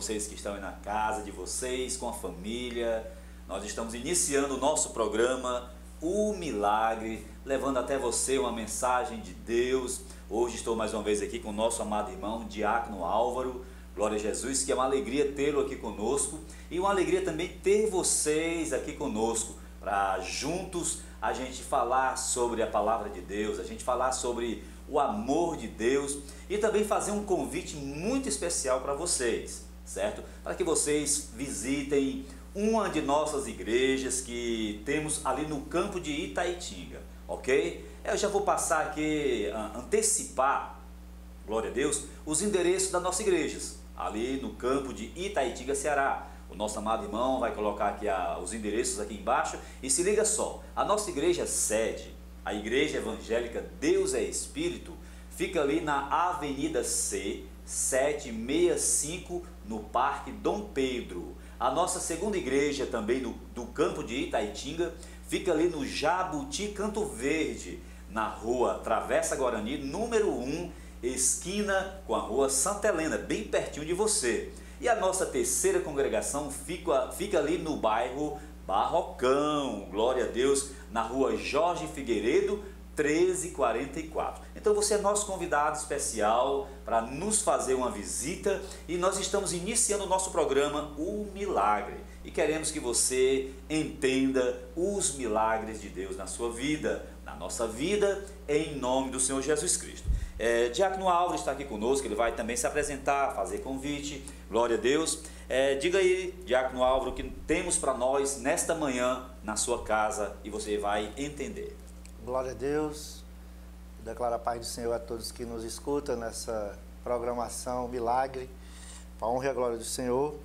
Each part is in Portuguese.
vocês que estão aí na casa de vocês, com a família. Nós estamos iniciando o nosso programa, O Milagre, levando até você uma mensagem de Deus. Hoje estou mais uma vez aqui com o nosso amado irmão, Diácono Álvaro. Glória a Jesus, que é uma alegria tê-lo aqui conosco e uma alegria também ter vocês aqui conosco, para juntos a gente falar sobre a palavra de Deus, a gente falar sobre o amor de Deus e também fazer um convite muito especial para vocês, certo? Para que vocês visitem uma de nossas igrejas que temos ali no campo de Itaitinga, ok? Eu já vou passar aqui, antecipar, glória a Deus, os endereços das nossas igrejas, ali no campo de Itaitinga, Ceará. O nosso amado irmão vai colocar aqui os endereços aqui embaixo e se liga só, a nossa igreja sede, a Igreja Evangélica Deus é Espírito, fica ali na Avenida C, 765, no Parque Dom Pedro. A nossa segunda igreja também do campo de Itaitinga fica ali no Jabuti Canto Verde, na rua Travessa Guarani, número 1, esquina com a rua Santa Helena, bem pertinho de você. E a nossa terceira congregação fica ali no bairro Barrocão, glória a Deus, na rua Jorge Figueiredo, 1344. Então você é nosso convidado especial para nos fazer uma visita e nós estamos iniciando o nosso programa O Milagre e queremos que você entenda os milagres de Deus na sua vida, na nossa vida, em nome do Senhor Jesus Cristo. Diácono Álvaro está aqui conosco, ele vai também se apresentar, fazer convite, glória a Deus. Diga aí, Diácono Álvaro, o que temos para nós nesta manhã na sua casa e você vai entender. Glória a Deus, declaro a paz do Senhor a todos que nos escutam nessa programação Milagre, para a honra e a glória do Senhor.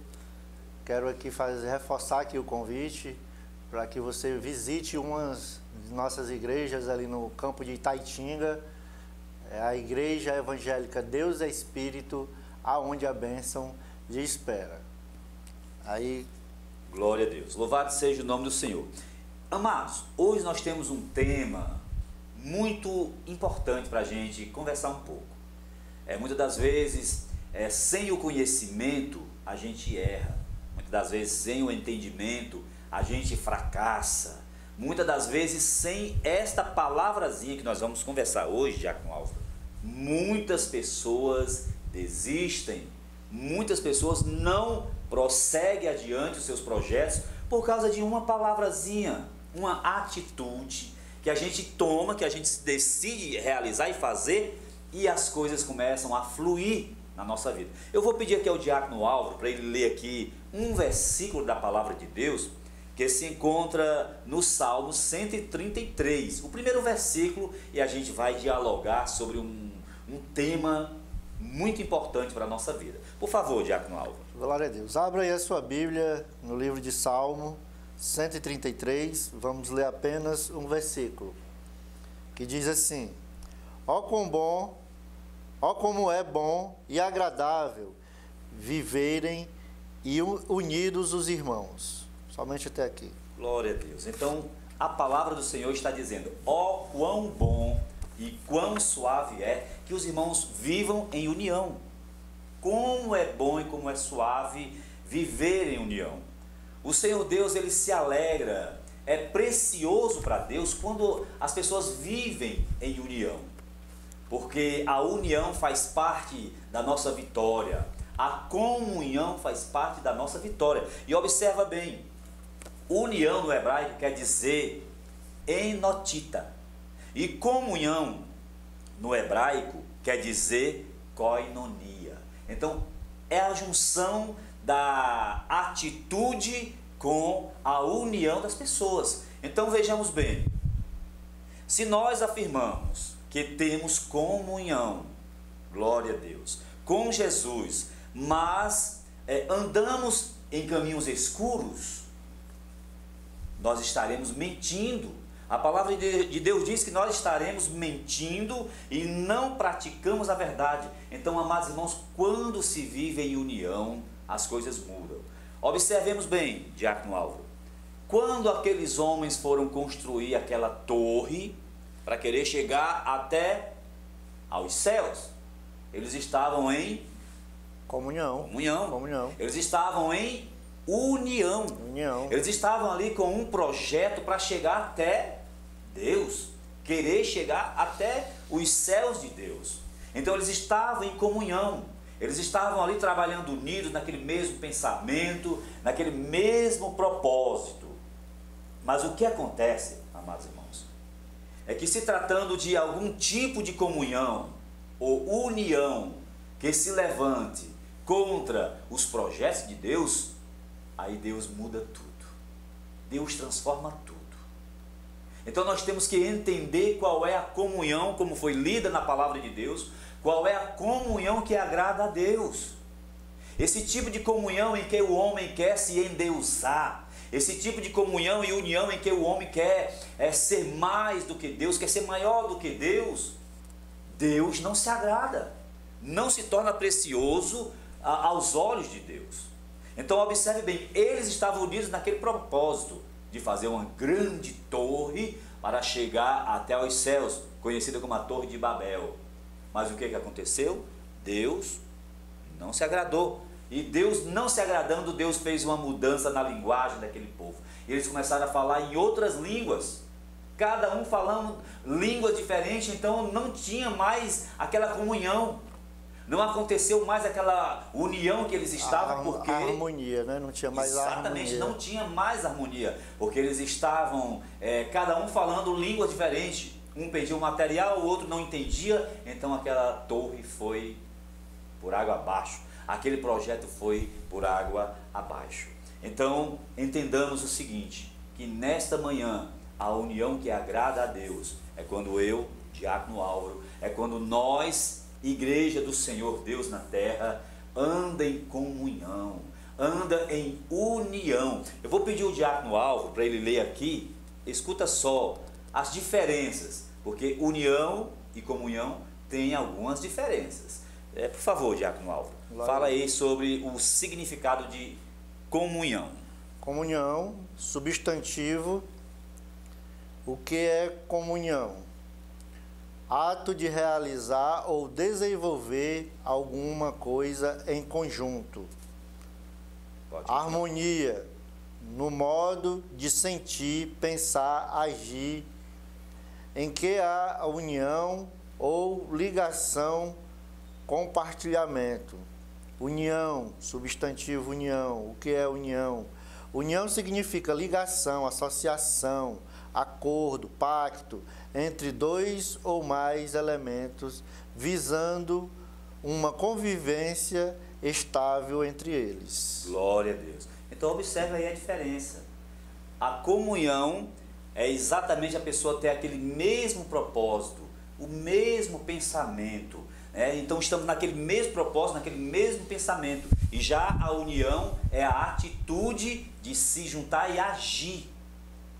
Quero aqui reforçar aqui o convite para que você visite umas de nossas igrejas ali no campo de Itaitinga, a Igreja Evangélica Deus é Espírito, aonde a bênção lhe espera. Aí, glória a Deus, louvado seja o nome do Senhor. Amados, hoje nós temos um tema muito importante para a gente conversar um pouco. Muitas das vezes, sem o conhecimento, a gente erra. Muitas das vezes, sem o entendimento, a gente fracassa. Muitas das vezes, sem esta palavrazinha que nós vamos conversar hoje, Diácono Álvaro, muitas pessoas desistem, muitas pessoas não prosseguem adiante os seus projetos por causa de uma palavrazinha, uma atitude que a gente toma, que a gente decide realizar e fazer e as coisas começam a fluir na nossa vida. Eu vou pedir aqui ao Diácono Álvaro para ele ler aqui um versículo da palavra de Deus que se encontra no Salmo 133, o primeiro versículo, e a gente vai dialogar sobre um tema muito importante para a nossa vida. Por favor, Diácono Álvaro. Glória a Deus. Abra aí a sua Bíblia no livro de Salmo 133, vamos ler apenas um versículo, que diz assim: Ó como é bom e agradável viverem e unidos os irmãos. Somente até aqui. Glória a Deus. Então, a palavra do Senhor está dizendo: ó quão bom e quão suave é que os irmãos vivam em união. Como é bom e como é suave viver em união. O Senhor Deus, ele se alegra, é precioso para Deus quando as pessoas vivem em união. Porque a união faz parte da nossa vitória. A comunhão faz parte da nossa vitória. E observa bem, união no hebraico quer dizer enotita. E comunhão no hebraico quer dizer koinonia. Então, é a junção da atitude com a união das pessoas. Então, vejamos bem. Se nós afirmamos que temos comunhão, glória a Deus, com Jesus, mas andamos em caminhos escuros, nós estaremos mentindo. A palavra de Deus diz que nós estaremos mentindo e não praticamos a verdade. Então, amados irmãos, quando se vive em união, as coisas mudam. Observemos bem, Diácono Álvaro, quando aqueles homens foram construir aquela torre para querer chegar até aos céus, eles estavam em Comunhão. Comunhão. Comunhão. Eles estavam em união. União. Eles estavam ali com um projeto para chegar até Deus, querer chegar até os céus de Deus. Então eles estavam em comunhão. Eles estavam ali trabalhando unidos naquele mesmo pensamento, naquele mesmo propósito. Mas o que acontece, amados irmãos, é que se tratando de algum tipo de comunhão ou união que se levante contra os projetos de Deus, aí Deus muda tudo. Deus transforma tudo. Então nós temos que entender qual é a comunhão, como foi lida na palavra de Deus, qual é a comunhão que agrada a Deus. Esse tipo de comunhão em que o homem quer se endeusar, esse tipo de comunhão e união em que o homem quer ser mais do que Deus, quer ser maior do que Deus, Deus não se agrada, não se torna precioso aos olhos de Deus. Então observe bem, eles estavam unidos naquele propósito de fazer uma grande torre para chegar até aos céus, conhecida como a Torre de Babel. Mas o que aconteceu? Deus não se agradou. E Deus não se agradando, Deus fez uma mudança na linguagem daquele povo. E eles começaram a falar em outras línguas, cada um falando línguas diferentes, então não tinha mais aquela comunhão. Não aconteceu mais aquela união que eles estavam, porque... A harmonia, né? Não tinha mais exatamente, harmonia. Exatamente, não tinha mais harmonia, porque eles estavam, cada um falando línguas diferentes. Um pedia um material, o outro não entendia, então aquela torre foi por água abaixo. Aquele projeto foi por água abaixo. Então, entendamos o seguinte, que nesta manhã, a união que agrada a Deus é quando eu, Diácono Álvaro, é quando nós, Igreja do Senhor Deus na terra, anda em comunhão, anda em união. Eu vou pedir ao Diácono Álvaro para ele ler aqui, escuta só as diferenças, porque união e comunhão têm algumas diferenças. Por favor, Diácono Álvaro, fala aí sobre o significado de comunhão. Comunhão, substantivo. O que é comunhão? Ato de realizar ou desenvolver alguma coisa em conjunto. Harmonia, no modo de sentir, pensar, agir, em que há união ou ligação, compartilhamento. União, substantivo união. O que é união? União significa ligação, associação, acordo, pacto entre dois ou mais elementos, visando uma convivência estável entre eles. Glória a Deus. Então observe aí a diferença. A comunhão é exatamente a pessoa ter aquele mesmo propósito, o mesmo pensamento. Então estamos naquele mesmo propósito, naquele mesmo pensamento. E já a união é a atitude de se juntar e agir.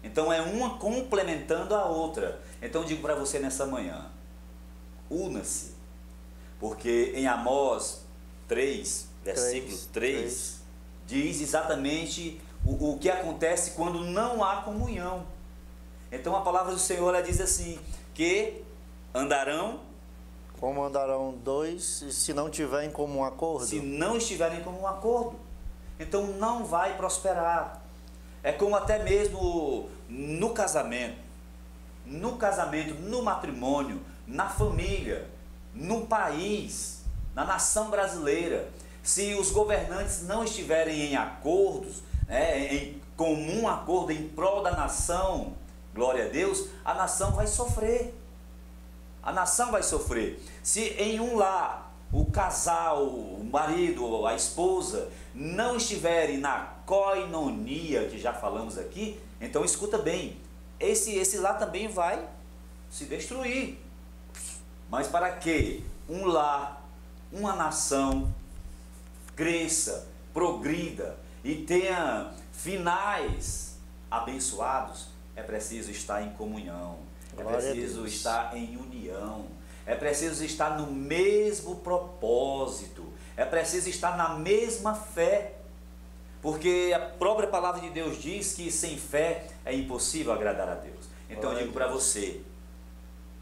Então é uma complementando a outra. Então eu digo para você nessa manhã, una-se. Porque em Amós 3, versículo 3, diz exatamente o que acontece quando não há comunhão. Então a palavra do Senhor ela diz assim, que andarão... Como andarão dois se não tiverem como um acordo? Se não estiverem como um acordo. Então não vai prosperar. É como até mesmo no casamento, no matrimônio, na família, no país, na nação brasileira. Se os governantes não estiverem em acordos, em comum acordo em prol da nação, glória a Deus, a nação vai sofrer. A nação vai sofrer. Se em um lar o casal, o marido, a esposa não estiverem na koinonia, que já falamos aqui, então escuta bem, esse lar também vai se destruir. Mas para que um lar, uma nação cresça, progrida e tenha finais abençoados, é preciso estar em comunhão. É preciso estar em união, é preciso estar no mesmo propósito, é preciso estar na mesma fé, porque a própria palavra de Deus diz que sem fé é impossível agradar a Deus. Então eu digo para você,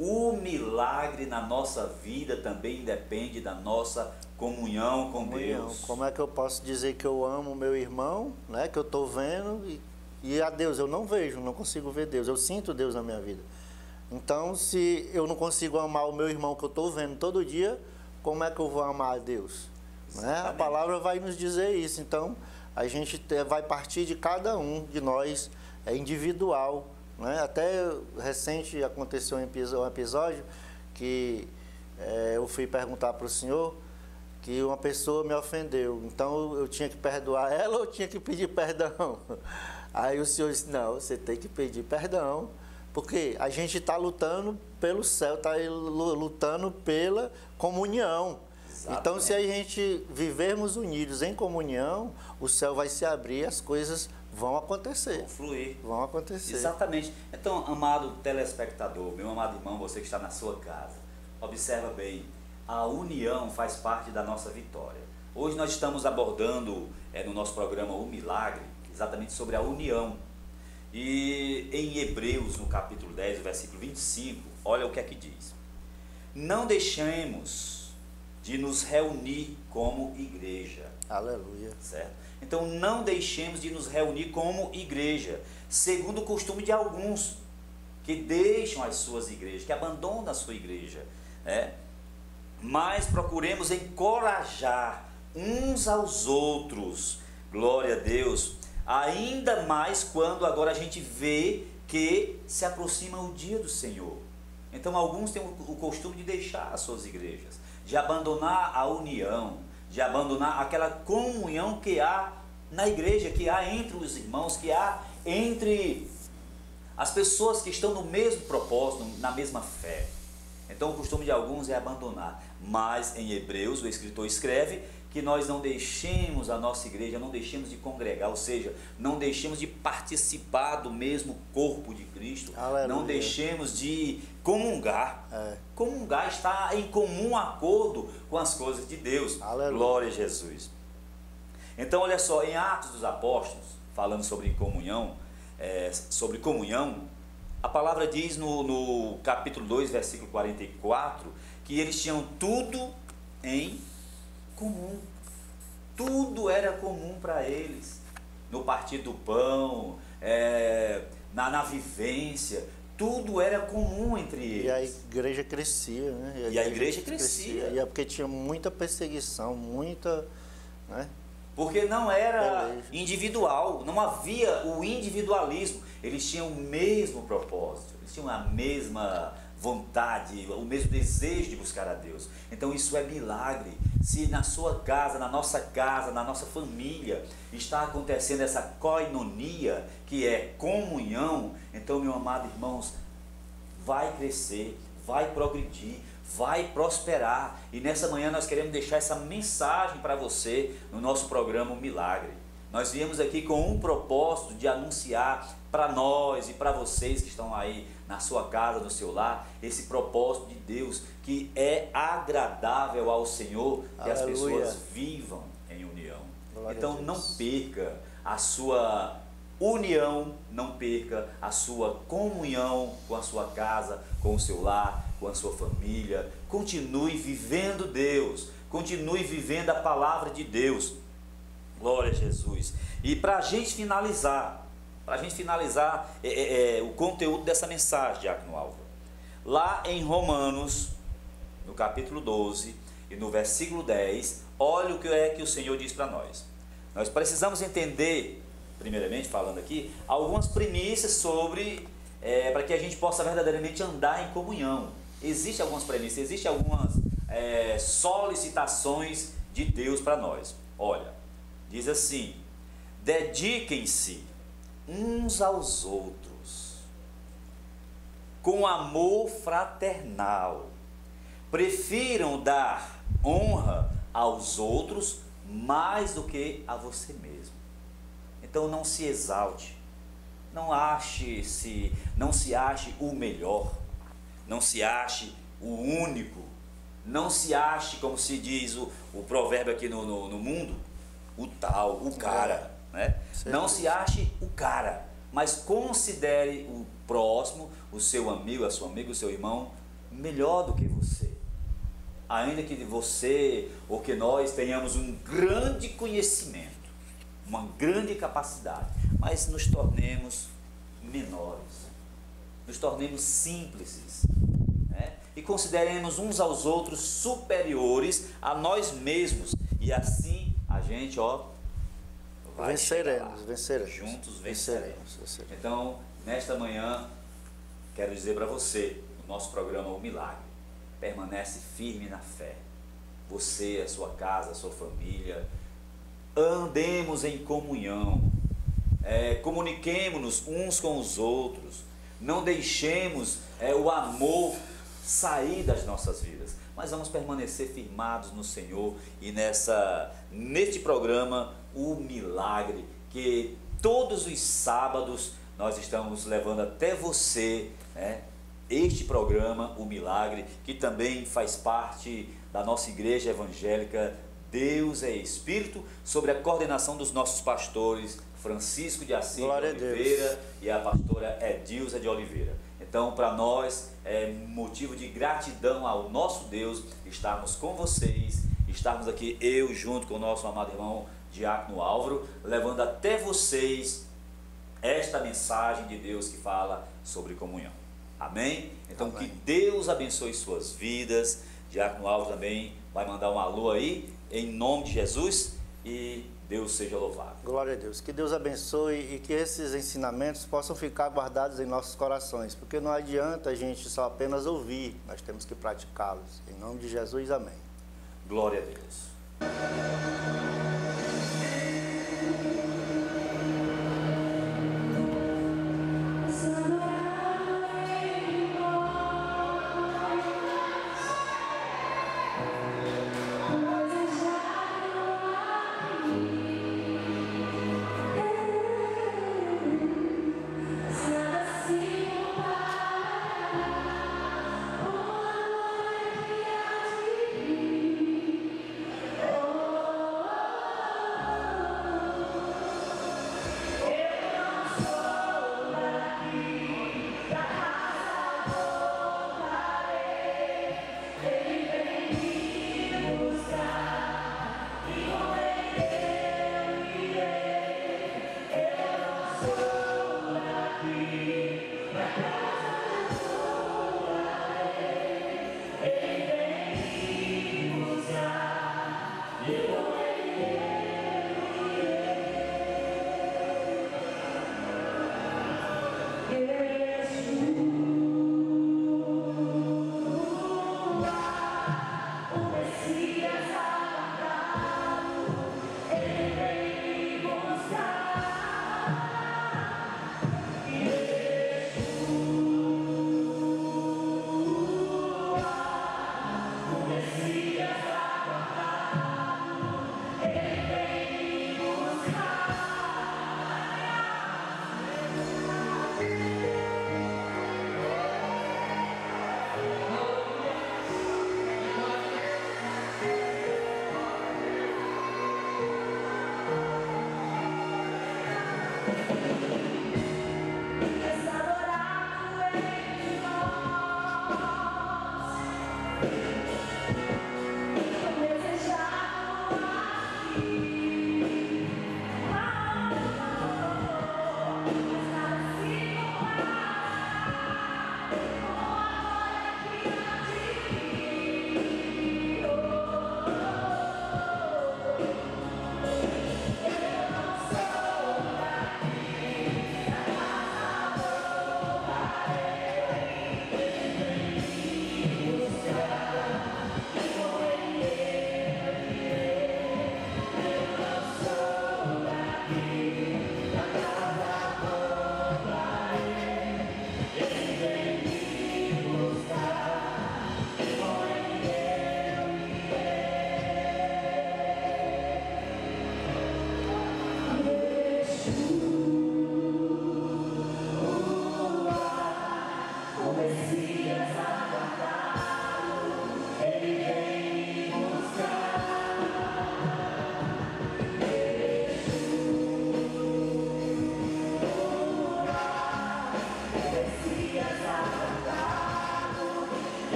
o milagre na nossa vida também depende da nossa comunhão com Deus. Como é que eu posso dizer que eu amo o meu irmão, né, que eu estou vendo, e a Deus eu não vejo, não consigo ver Deus, eu sinto Deus na minha vida. Então, se eu não consigo amar o meu irmão que eu estou vendo todo dia, como é que eu vou amar a Deus? Né? A palavra vai nos dizer isso. Então, a gente vai partir de cada um de nós, é individual. Né? Até recente aconteceu um episódio que eu fui perguntar para o senhor que uma pessoa me ofendeu. Então, eu tinha que perdoar ela ou eu tinha que pedir perdão? Aí o senhor disse, não, você tem que pedir perdão. Porque a gente está lutando pelo céu, está lutando pela comunhão. Exatamente. Então, se a gente vivermos unidos em comunhão, o céu vai se abrir, as coisas vão acontecer. Vão fluir. Vão acontecer. Exatamente. Então, amado telespectador, meu amado irmão, você que está na sua casa, observa bem, a união faz parte da nossa vitória. Hoje nós estamos abordando no nosso programa O Milagre, exatamente sobre a união. E em Hebreus, no capítulo 10, versículo 25, olha o que é que diz. Não deixemos de nos reunir como igreja. Aleluia. Certo? Então, não deixemos de nos reunir como igreja, segundo o costume de alguns, que deixam as suas igrejas, que abandonam a sua igreja. Mas procuremos encorajar uns aos outros. Glória a Deus. Ainda mais quando agora a gente vê que se aproxima o dia do Senhor. Então alguns têm o costume de deixar as suas igrejas, de abandonar a união, de abandonar aquela comunhão que há na igreja, que há entre os irmãos, que há entre as pessoas que estão no mesmo propósito, na mesma fé. Então o costume de alguns é abandonar. Mas em Hebreus o escritor escreve que nós não deixemos a nossa igreja, não deixemos de congregar, ou seja, não deixemos de participar do mesmo corpo de Cristo. Aleluia. Não deixemos de comungar. Comungar está em comum acordo com as coisas de Deus. Aleluia. Glória a Jesus. Então olha só, em Atos dos Apóstolos, falando sobre comunhão, a palavra diz no capítulo 2, versículo 44, que eles tinham tudo em comum. Tudo era comum para eles. No partir do pão, na vivência, tudo era comum entre eles. E a igreja crescia, né? E a igreja crescia. E é porque tinha muita perseguição, muita... Né? Porque não era individual, não havia o individualismo. Eles tinham o mesmo propósito, eles tinham a mesma vontade, o mesmo desejo de buscar a Deus. Então isso é milagre. Se na sua casa, na nossa família está acontecendo essa koinonia, que é comunhão, então, meu amado irmãos, vai crescer, vai progredir, vai prosperar. E nessa manhã nós queremos deixar essa mensagem para você no nosso programa Milagre. Nós viemos aqui com um propósito de anunciar para nós e para vocês que estão aí na sua casa, no seu lar, esse propósito de Deus que é agradável ao Senhor, que Aleluia. As pessoas vivam em união. Glória então não perca a sua união, não perca a sua comunhão com a sua casa, com o seu lar, com a sua família. Continue vivendo Deus, continue vivendo a palavra de Deus. Glória a Jesus. E para a gente finalizar, o conteúdo dessa mensagem, Diácono Álvaro, lá em Romanos, no capítulo 12 e no versículo 10, olha o que é que o Senhor diz para nós. Nós precisamos entender, primeiramente falando aqui, algumas premissas sobre, para que a gente possa verdadeiramente andar em comunhão. Existem algumas premissas, existem algumas solicitações de Deus para nós. Olha, diz assim: dediquem-se uns aos outros com amor fraternal, prefiram dar honra aos outros mais do que a você mesmo. Então não se exalte, não se ache o melhor, não se ache o único, não se ache, como se diz o provérbio aqui no mundo, o tal, o cara, né? Não se ache o cara, mas considere o próximo, o seu amigo, a sua amiga, o seu irmão, melhor do que você. Ainda que você ou que nós tenhamos um grande conhecimento, uma grande capacidade, mas nos tornemos menores, nos tornemos simples, né? E consideremos uns aos outros superiores a nós mesmos, e assim a gente, vai venceremos. Juntos venceremos. Então, nesta manhã, quero dizer para você, no nosso programa O Milagre, permanece firme na fé. Você, a sua casa, a sua família, andemos em comunhão, comuniquemo-nos uns com os outros, não deixemos o amor sair das nossas vidas, mas vamos permanecer firmados no Senhor e neste programa O Milagre, que todos os sábados nós estamos levando até você, este programa O Milagre, que também faz parte da nossa igreja evangélica Deus é Espírito, sobre a coordenação dos nossos pastores Francisco de Assis de Oliveira e a pastora Edilza de Oliveira. Então, para nós é motivo de gratidão ao nosso Deus estarmos com vocês, estarmos aqui eu junto com o nosso amado irmão Diácono Álvaro, levando até vocês esta mensagem de Deus que fala sobre comunhão. Amém? Então, amém. Que Deus abençoe suas vidas. Diácono Álvaro também vai mandar um alô aí, em nome de Jesus, e Deus seja louvado. Glória a Deus. Que Deus abençoe e que esses ensinamentos possam ficar guardados em nossos corações, porque não adianta a gente só apenas ouvir, nós temos que praticá-los. Em nome de Jesus, amém. Glória a Deus.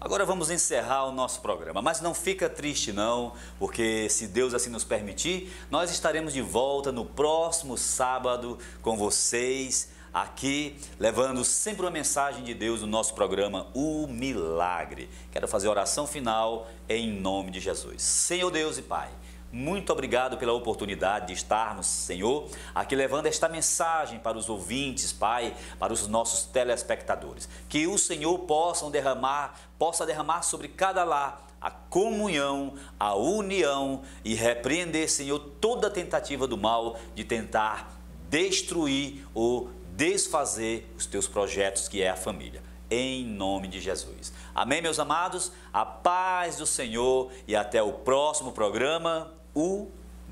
Agora vamos encerrar o nosso programa, mas não fica triste não, porque se Deus assim nos permitir, nós estaremos de volta no próximo sábado com vocês, aqui, levando sempre uma mensagem de Deus no nosso programa O Milagre. Quero fazer a oração final em nome de Jesus. Senhor Deus e Pai, muito obrigado pela oportunidade de estarmos, Senhor, aqui levando esta mensagem para os ouvintes, Pai, para os nossos telespectadores. Que o Senhor possa derramar sobre cada lar a comunhão, a união e repreender, Senhor, toda tentativa do mal de tentar destruir ou desfazer os teus projetos, que é a família. Em nome de Jesus. Amém, meus amados? A paz do Senhor e até o próximo programa, O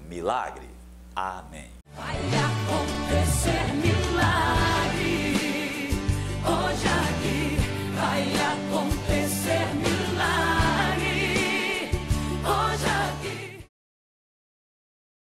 Milagre. Amém. Vai acontecer.